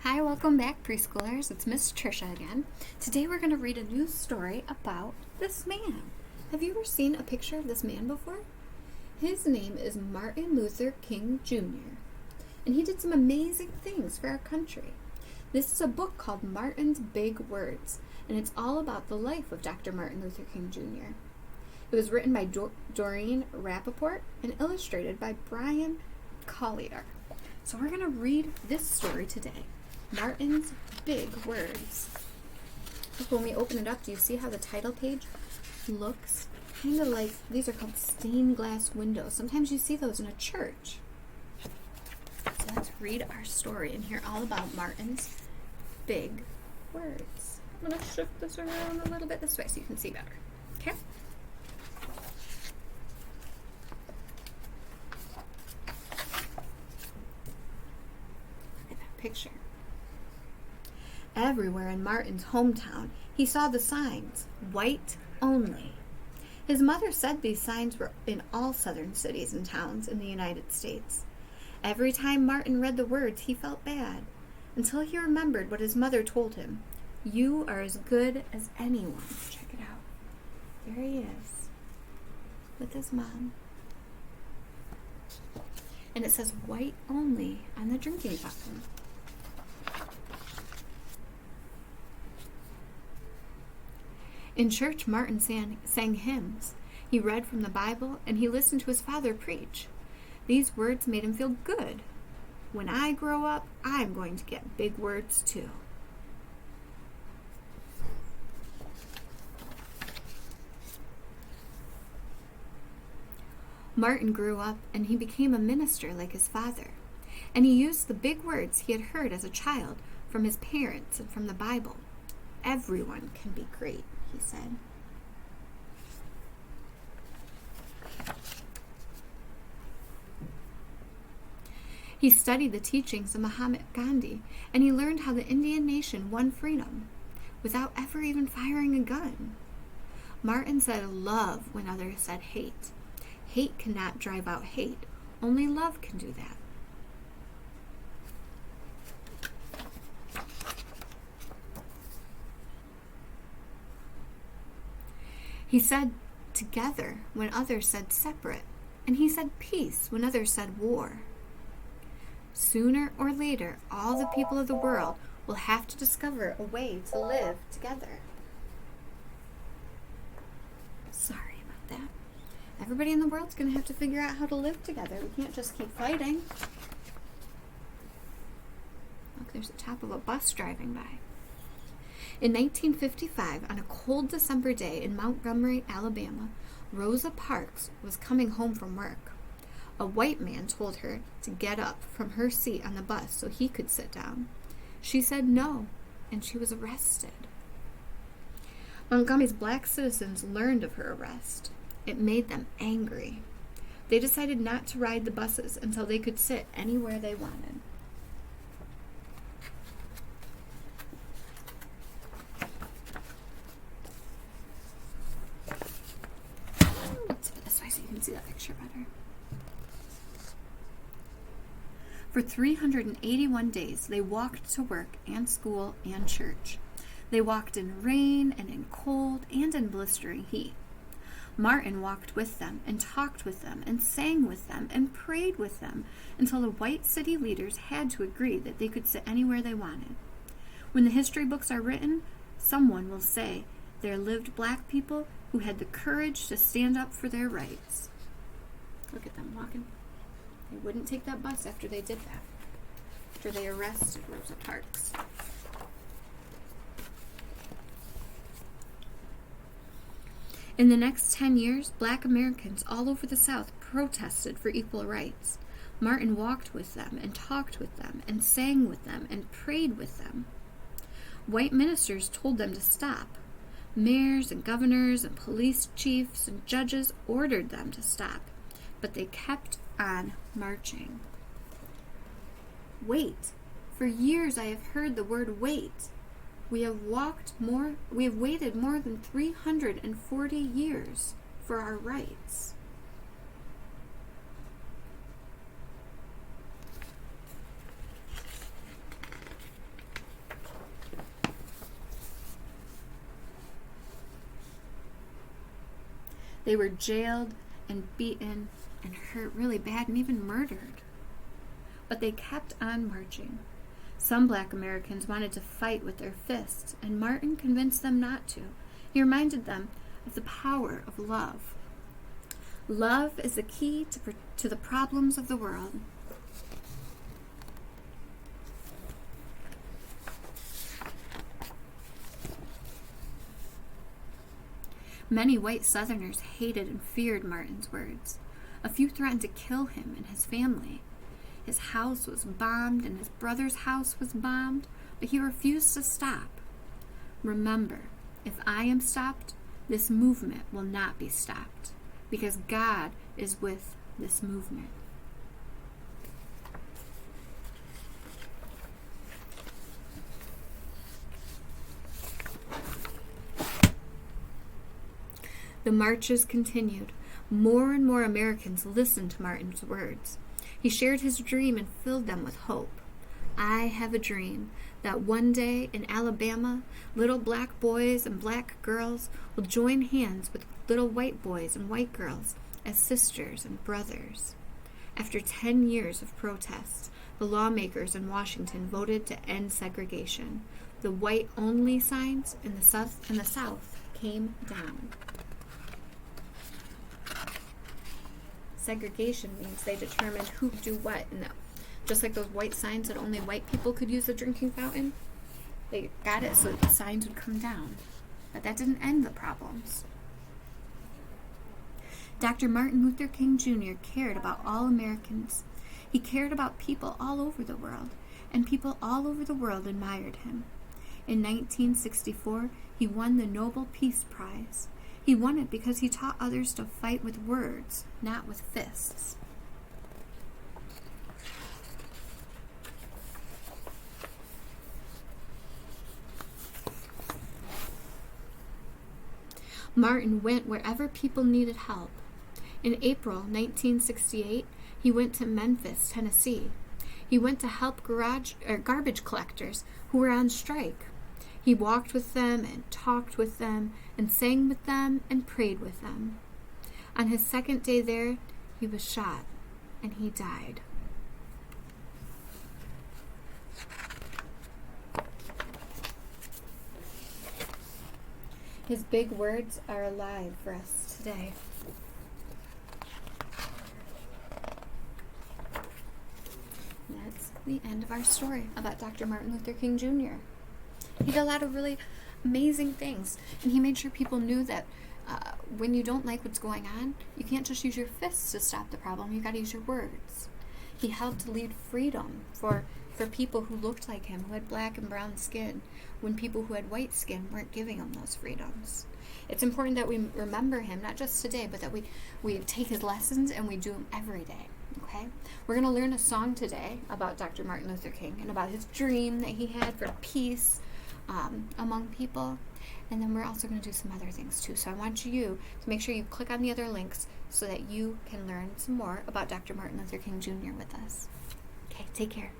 Hi, welcome back, preschoolers. It's Miss Trisha again. Today we're going to read a new story about this man. Have you ever seen a picture of this man before? His name is Martin Luther King Jr., and he did some amazing things for our country. This is a book called Martin's Big Words, and it's all about the life of Dr. Martin Luther King Jr. It was written by Doreen Rappaport and illustrated by Brian Collier. So we're going to read this story today. Martin's Big Words. When we open it up, do you see how the title page looks kind of like, these are called stained glass windows. Sometimes you see those in a church. So let's read our story and hear all about Martin's big words. I'm going to shift this around a little bit this way so you can see better. Okay? Look at that picture. Everywhere in Martin's hometown, he saw the signs, white only. His mother said these signs were in all southern cities and towns in the United States. Every time Martin read the words, he felt bad, until he remembered what his mother told him. You are as good as anyone. Check it out. There he is, with his mom. And it says white only on the drinking fountain. In church, Martin sang hymns. He read from the Bible, and he listened to his father preach. These words made him feel good. When I grow up, I'm going to get big words too. Martin grew up, and he became a minister like his father. And he used the big words he had heard as a child from his parents and from the Bible. Everyone can be great, he said. He studied the teachings of Mahatma Gandhi, and he learned how the Indian nation won freedom without ever even firing a gun. Martin said love when others said hate. Hate cannot drive out hate. Only love can do that. He said together when others said separate, and he said peace when others said war. Sooner or later, all the people of the world will have to discover a way to live together. Sorry about that. Everybody in the world's going to have to figure out how to live together. We can't just keep fighting. Look, there's the top of a bus driving by. In 1955, on a cold December day in Montgomery, Alabama, Rosa Parks was coming home from work. A white man told her to get up from her seat on the bus so he could sit down. She said no, and she was arrested. Montgomery's black citizens learned of her arrest. It made them angry. They decided not to ride the buses until they could sit anywhere they wanted. Let's put it this way so you can see that picture better. For 381 days, they walked to work and school and church. They walked in rain and in cold and in blistering heat. Martin walked with them and talked with them and sang with them and prayed with them until the white city leaders had to agree that they could sit anywhere they wanted. When the history books are written, someone will say there lived black people who had the courage to stand up for their rights. Look at them walking. They wouldn't take that bus after they did that, after they arrested Rosa Parks. In the next 10 years, black Americans all over the South protested for equal rights. Martin walked with them and talked with them and sang with them and prayed with them. White ministers told them to stop. Mayors and governors and police chiefs and judges ordered them to stop, but they kept on marching. Wait. For years I have heard the word wait. We have waited more than 340 years for our rights. They were jailed and beaten and hurt really bad and even murdered. But they kept on marching. Some Black Americans wanted to fight with their fists, and Martin convinced them not to. He reminded them of the power of love. Love is the key to the problems of the world. Many white Southerners hated and feared Martin's words. A few threatened to kill him and his family. His house was bombed and his brother's house was bombed, but he refused to stop. Remember, if I am stopped, this movement will not be stopped, because God is with this movement. The marches continued. More and more Americans listened to Martin's words. He shared his dream and filled them with hope. I have a dream that one day in Alabama, little black boys and black girls will join hands with little white boys and white girls as sisters and brothers. After 10 years of protests, the lawmakers in Washington voted to end segregation. The white-only signs in the South came down. Segregation means they determined who could do what, and just like those white signs that only white people could use the drinking fountain, they got it so that the signs would come down. But that didn't end the problems. Dr. Martin Luther King Jr. cared about all Americans. He cared about people all over the world, and people all over the world admired him. In 1964, he won the Nobel Peace Prize. He won it because he taught others to fight with words, not with fists. Martin went wherever people needed help. In April 1968, he went to Memphis, Tennessee. He went to help garbage collectors who were on strike. He walked with them and talked with them and sang with them and prayed with them. On his second day there, he was shot and he died. His big words are alive for us today. That's the end of our story about Dr. Martin Luther King Jr. He did a lot of really amazing things, and he made sure people knew that when you don't like what's going on, you can't just use your fists to stop the problem. You got to use your words. He helped lead freedom for people who looked like him, who had black and brown skin, when people who had white skin weren't giving them those freedoms. It's important that we remember him, not just today, but that we take his lessons and we do them every day. Okay? We're going to learn a song today about Dr. Martin Luther King and about his dream that he had for peace among people. And then we're also going to do some other things too. So I want you to make sure you click on the other links so that you can learn some more about Dr. Martin Luther King Jr. with us. Okay, take care.